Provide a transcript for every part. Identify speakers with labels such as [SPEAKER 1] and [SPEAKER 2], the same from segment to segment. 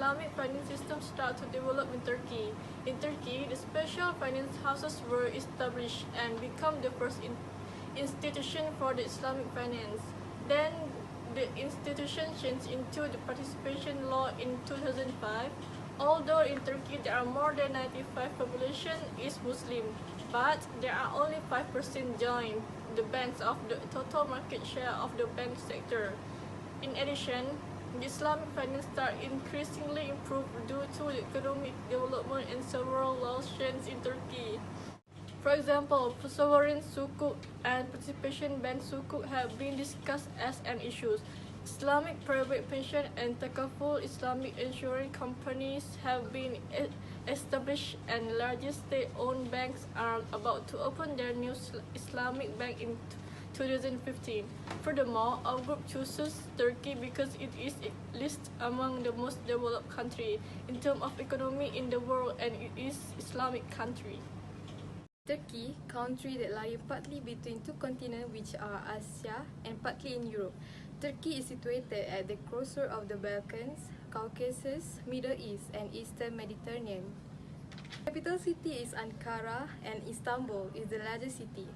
[SPEAKER 1] Islamic finance system started to develop in Turkey. In Turkey, the special finance houses were established and became the first institution for the Islamic finance. Then, the institution changed into the participation law in 2005. Although in Turkey there are more than 95% population is Muslim, but there are only 5% join the banks of the total market share of the bank sector. In addition, the Islamic finance started increasingly improved due to the economic development and several laws changed in Turkey. For example, sovereign sukuk and participation bank sukuk have been discussed as an issue. Islamic private pension and takaful Islamic insurance companies have been established, and largest state-owned banks are about to open their new Islamic bank in 2015. Furthermore, our group chooses Turkey because it is listed among the most developed countries in terms of economy in the world, and it is Islamic country.
[SPEAKER 2] Turkey, country that lies partly between two continents which are Asia and partly in Europe. Turkey is situated at the crossroads of the Balkans, Caucasus, Middle East and Eastern Mediterranean. The capital city is Ankara and Istanbul is the largest city.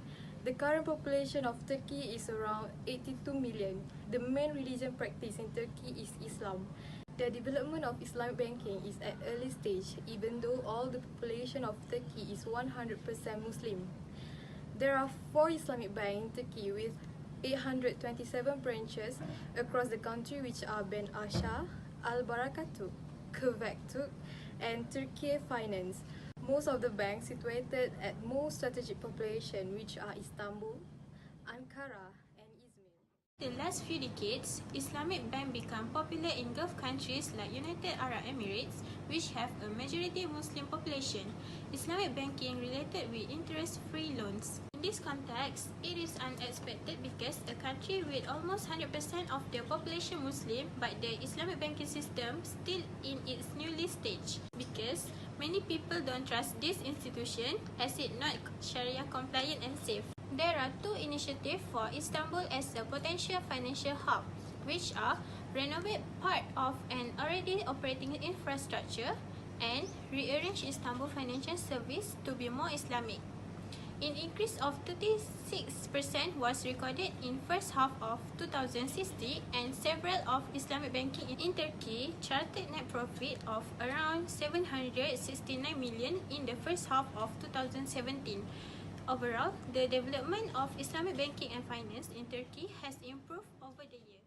[SPEAKER 2] The current population of Turkey is around 82 million. The main religion practiced in Turkey is Islam. The development of Islamic banking is at early stage, even though all the population of Turkey is 100% Muslim. There are 4 Islamic banks in Turkey with 827 branches across the country, which are Ben Asha, Al Barakatu, Kuvaktuk, and Turkey Finance. Most of the banks situated at most strategic population, which are Istanbul, Ankara, and Izmir.
[SPEAKER 3] In the last few decades, Islamic banks become popular in Gulf countries like United Arab Emirates, which have a majority Muslim population. Islamic banking related with interest-free loans. In this context, it is unexpected because a country with almost 100% of the population Muslim, but the Islamic banking system still in its newly stage, because many people don't trust this institution as it not Sharia compliant and safe. There are 2 initiatives for Istanbul as a potential financial hub, which are renovate part of an already operating infrastructure and rearrange Istanbul financial service to be more Islamic. An increase of 36% was recorded in first half of 2016, and several of Islamic banking in Turkey charted net profit of around 769 million in the first half of 2017. Overall, the development of Islamic banking and finance in Turkey has improved over the year.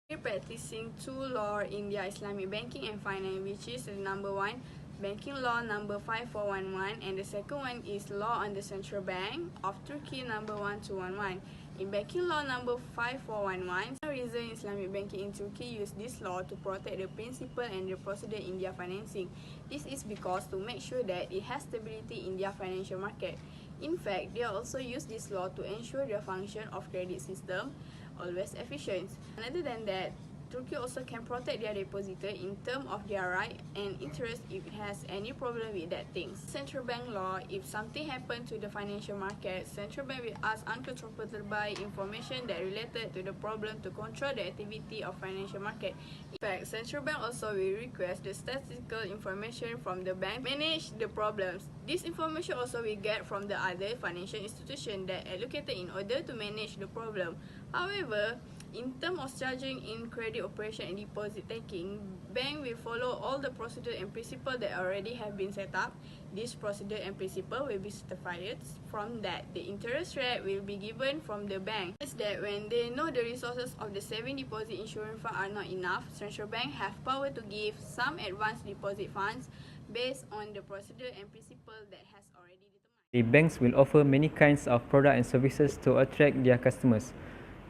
[SPEAKER 4] We're practicing 2 laws in India Islamic banking and finance, which is the number 1, Banking Law number 5411, and the second one is Law on the Central Bank of Turkey number 1211. In Banking Law number 5411, the reason Islamic banking in Turkey use this law to protect the principle and the procedure in their financing. This is because to make sure that it has stability in their financial market. In fact, they also use this law to ensure the function of credit system always efficient. And other than that, Turkey also can protect their depositor in terms of their right and interest if it has any problem with that things. Central bank law, if something happen to the financial market, central bank will ask uncontrollable by information that related to the problem to control the activity of financial market. In fact, central bank also will request the statistical information from the bank to manage the problems. This information also we get from the other financial institution that allocated in order to manage the problem. However, in terms of charging in credit operation and deposit taking, bank will follow all the procedure and principle that already have been set up. This procedure and principle will be certified. From that, the interest rate will be given from the bank. It's that when they know the resources of the saving deposit insurance fund are not enough, central bank have power to give some advanced deposit funds based on the procedure and principle that has already determined.
[SPEAKER 5] The banks will offer many kinds of products and services to attract their customers.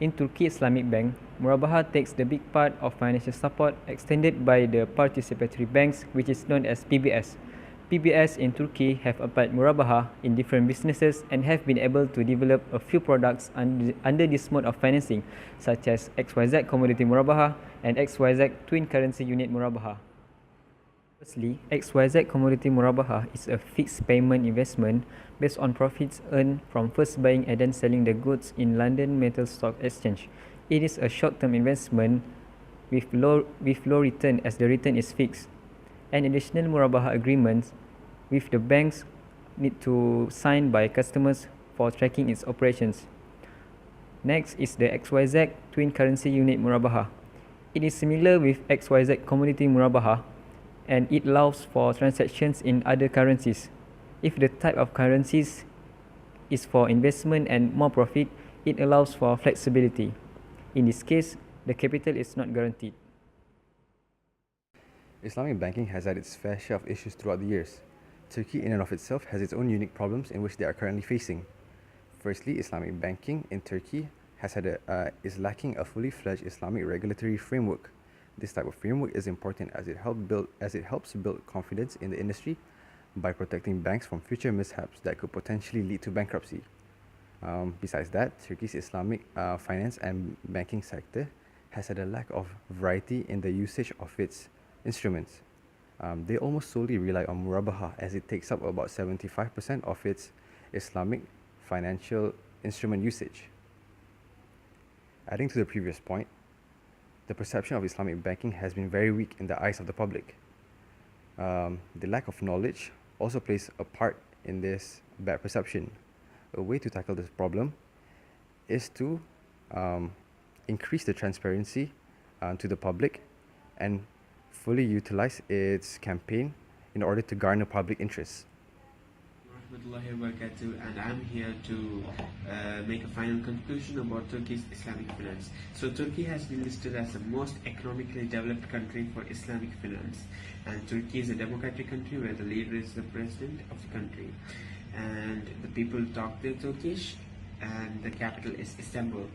[SPEAKER 5] In Turkey Islamic Bank, Murabaha takes the big part of financial support extended by the participatory banks, which is known as PBS. PBS in Turkey have applied Murabaha in different businesses and have been able to develop a few products under this mode of financing, such as XYZ Commodity Murabaha and XYZ Twin Currency Unit Murabaha. Firstly, XYZ Commodity Murabaha is a fixed payment investment based on profits earned from first buying and then selling the goods in London Metal Stock Exchange. It is a short-term investment with low return as the return is fixed. and additional murabaha agreements with the banks need to sign by customers for tracking its operations. Next is the XYZ Twin Currency Unit Murabaha. It is similar with XYZ Commodity Murabaha and it allows for transactions in other currencies. If the type of currencies is for investment and more profit, it allows for flexibility. In this case, the capital is not guaranteed.
[SPEAKER 6] Islamic banking has had its fair share of issues throughout the years. Turkey in and of itself has its own unique problems in which they are currently facing. Firstly, Islamic banking in Turkey is lacking a fully fledged Islamic regulatory framework. This type of framework is important as it helps build confidence in the industry by protecting banks from future mishaps that could potentially lead to bankruptcy. Besides that, Turkey's Islamic finance and banking sector has had a lack of variety in the usage of its instruments. They almost solely rely on murabaha as it takes up about 75% of its Islamic financial instrument usage. Adding to the previous point, the perception of Islamic banking has been very weak in the eyes of the public. The lack of knowledge also plays a part in this bad perception. A way to tackle this problem is to increase the transparency to the public and fully utilize its campaign in order to garner public interest.
[SPEAKER 7] Warahmatullahi wabarakatuh, and I'm here to make a final conclusion about Turkey's Islamic finance. So Turkey has been listed as the most economically developed country for Islamic finance, and Turkey is a democratic country where the leader is the president of the country, and the people talk their Turkish, and the capital is Istanbul.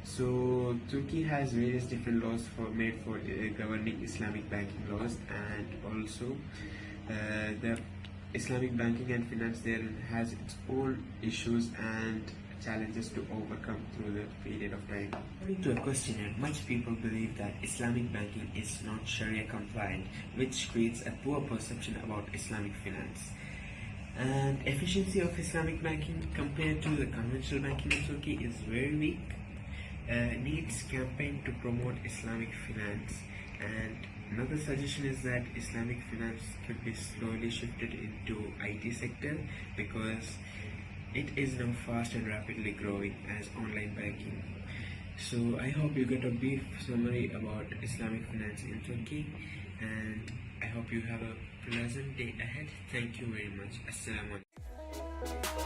[SPEAKER 7] So Turkey has various different laws made for governing Islamic banking laws, and also the Islamic banking and finance there has its own issues and challenges to overcome through the period of time. According to a questionnaire, much people believe that Islamic banking is not Sharia compliant, which creates a poor perception about Islamic finance. And efficiency of Islamic banking compared to the conventional banking in Turkey is very weak. Needs campaign to promote Islamic finance, and another suggestion is that Islamic finance could be slowly shifted into IT sector because it is now fast and rapidly growing as online banking. So I hope you get a brief summary about Islamic finance in Turkey, and I hope you have a pleasant day ahead. Thank you very much. Assalamu alaikum.